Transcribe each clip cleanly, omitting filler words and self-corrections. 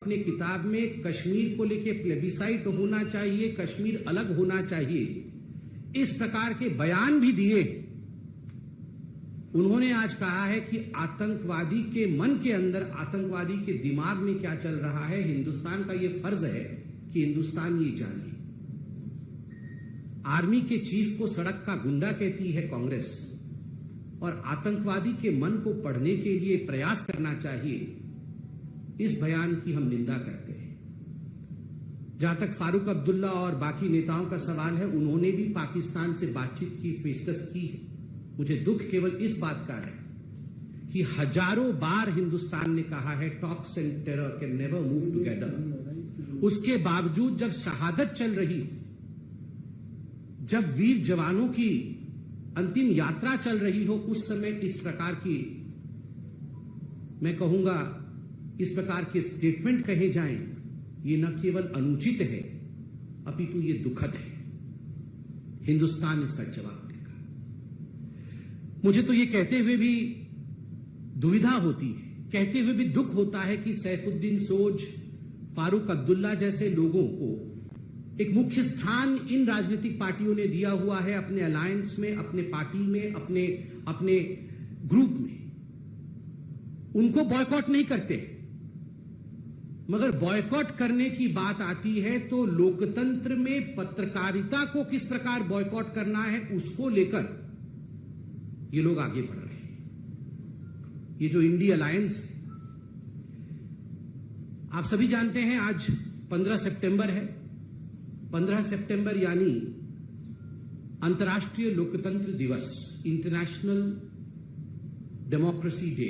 अपने किताब में कश्मीर को लेके प्लेबिसाइट होना चाहिए, कश्मीर अलग होना चाहिए, इस प्रकार के बयान भी दिए। उन्होंने आज कहा है कि आतंकवादी के मन के अंदर, आतंकवादी के दिमाग में क्या चल रहा है, हिंदुस्तान का यह फर्ज है कि हिंदुस्तान ये जाने। आर्मी के चीफ को सड़क का गुंडा कहती है कांग्रेस, और आतंकवादी के मन को पढ़ने के लिए प्रयास करना चाहिए, इस बयान की हम निंदा करते हैं। जहां तक फारूक अब्दुल्ला और बाकी नेताओं का सवाल है, उन्होंने भी पाकिस्तान से बातचीत की, पेशकश की है। मुझे दुख केवल इस बात का है कि हजारों बार हिंदुस्तान ने कहा है talks and terror can never move together. उसके बावजूद जब शहादत चल रही, जब वीर जवानों की अंतिम यात्रा चल रही हो, उस समय इस प्रकार की, मैं कहूंगा, इस प्रकार के स्टेटमेंट कहे जाएं, ये न केवल अनुचित है, अपितु ये दुखद है। हिंदुस्तान ने इसका जवाब देगा। मुझे तो ये कहते हुए भी दुविधा होती है, कहते हुए भी दुख होता है कि सैफुद्दीन सोज, फारूक अब्दुल्ला जैसे लोगों को एक मुख्य स्थान इन राजनीतिक पार्टियों ने दिया हुआ है, अपने अलायंस में, अपने पार्टी में, अपने ग्रुप में। उनको बॉयकॉट नहीं करते, मगर बॉयकॉट करने की बात आती है तो लोकतंत्र में पत्रकारिता को किस प्रकार बॉयकॉट करना है, उसको लेकर ये लोग आगे बढ़ रहे हैं। ये जो इंडी अलायंस है, आप सभी जानते हैं आज 15 सितंबर है। 15 सितंबर यानी अंतर्राष्ट्रीय लोकतंत्र दिवस, इंटरनेशनल डेमोक्रेसी डे।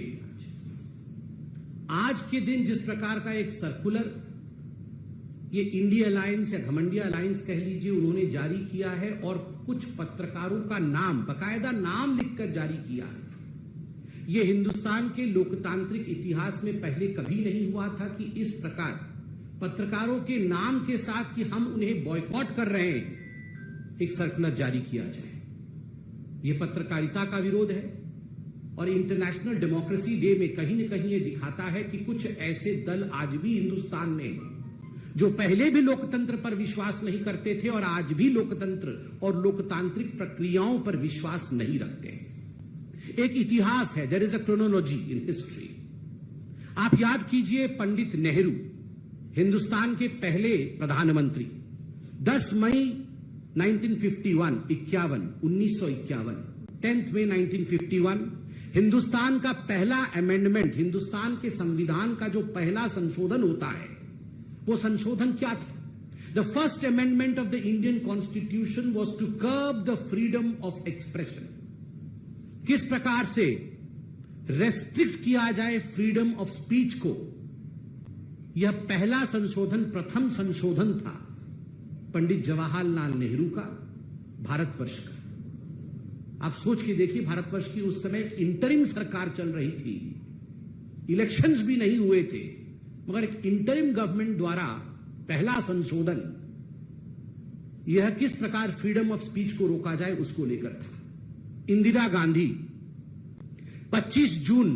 आज के दिन जिस प्रकार का एक सर्कुलर ये इंडिया अलायंस या घमंडिया अलायंस कह लीजिए, उन्होंने जारी किया है, और कुछ पत्रकारों का नाम, बकायदा नाम लिखकर जारी किया है। यह हिंदुस्तान के लोकतांत्रिक इतिहास में पहले कभी नहीं हुआ था कि इस प्रकार पत्रकारों के नाम के साथ कि हम उन्हें बॉयकॉट कर रहे हैं, एक सर्कुलर जारी किया जाए। यह पत्रकारिता का विरोध है, और इंटरनेशनल डेमोक्रेसी डे में कहीं न कहीं यह दिखाता है कि कुछ ऐसे दल आज भी हिंदुस्तान में हैं, जो पहले भी लोकतंत्र पर विश्वास नहीं करते थे और आज भी लोकतंत्र और लोकतांत्रिक प्रक्रियाओं पर विश्वास नहीं रखते हैं। एक इतिहास है, there is a chronology in history. आप याद कीजिए, पंडित नेहरू, हिंदुस्तान के पहले प्रधानमंत्री, 10 मई 1951, 1951, 10 मई 1951, हिंदुस्तान का पहला अमेंडमेंट, हिंदुस्तान के संविधान का जो पहला संशोधन होता है, वो संशोधन क्या था? The first amendment of the Indian constitution was to curb the freedom of expression. किस प्रकार से रेस्ट्रिक्ट किया जाए फ्रीडम ऑफ स्पीच को, यह पहला संशोधन, प्रथम संशोधन था पंडित जवाहरलाल नेहरू का, भारतवर्ष का। आप सोच के देखिए, भारतवर्ष की उस समय इंटरिम सरकार चल रही थी, इलेक्शंस भी नहीं हुए थे, मगर एक इंटरिम गवर्नमेंट द्वारा पहला संशोधन, यह किस प्रकार फ्रीडम ऑफ स्पीच को रोका जाए उसको लेकर था। इंदिरा गांधी 25 जून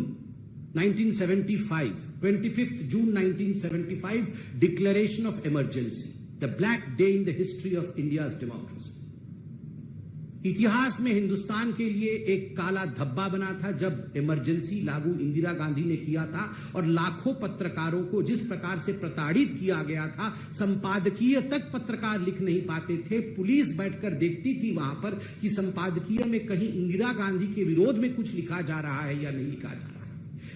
1975, 25 जून 1975, declaration of emergency, the black day in the history of India's democracy. इतिहास में हिंदुस्तान के लिए एक काला धब्बा बना था जब इमरजेंसी लागू इंदिरा गांधी ने किया था, और लाखों पत्रकारों को जिस प्रकार से प्रताड़ित किया गया था, संपादकीय तक पत्रकार लिख नहीं पाते थे। पुलिस बैठकर देखती थी वहां पर कि संपादकीय में कहीं इंदिरा गांधी के विरोध में कुछ लिखा जा रहा है या नहीं लिखा जा रहा है।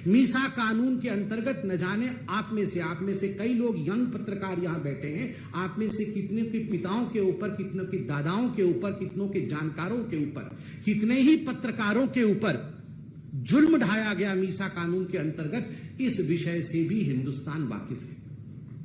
मीसा कानून के अंतर्गत न जाने आप में से कई लोग यंग पत्रकार यहां बैठे हैं, आप में से कितने के पिताओं के ऊपर, कितनों के दादाओं के ऊपर, कितनों के जानकारों के ऊपर, कितने ही पत्रकारों के ऊपर जुल्म ढाया गया मीसा कानून के अंतर्गत। इस विषय से भी हिंदुस्तान वाकिफ है।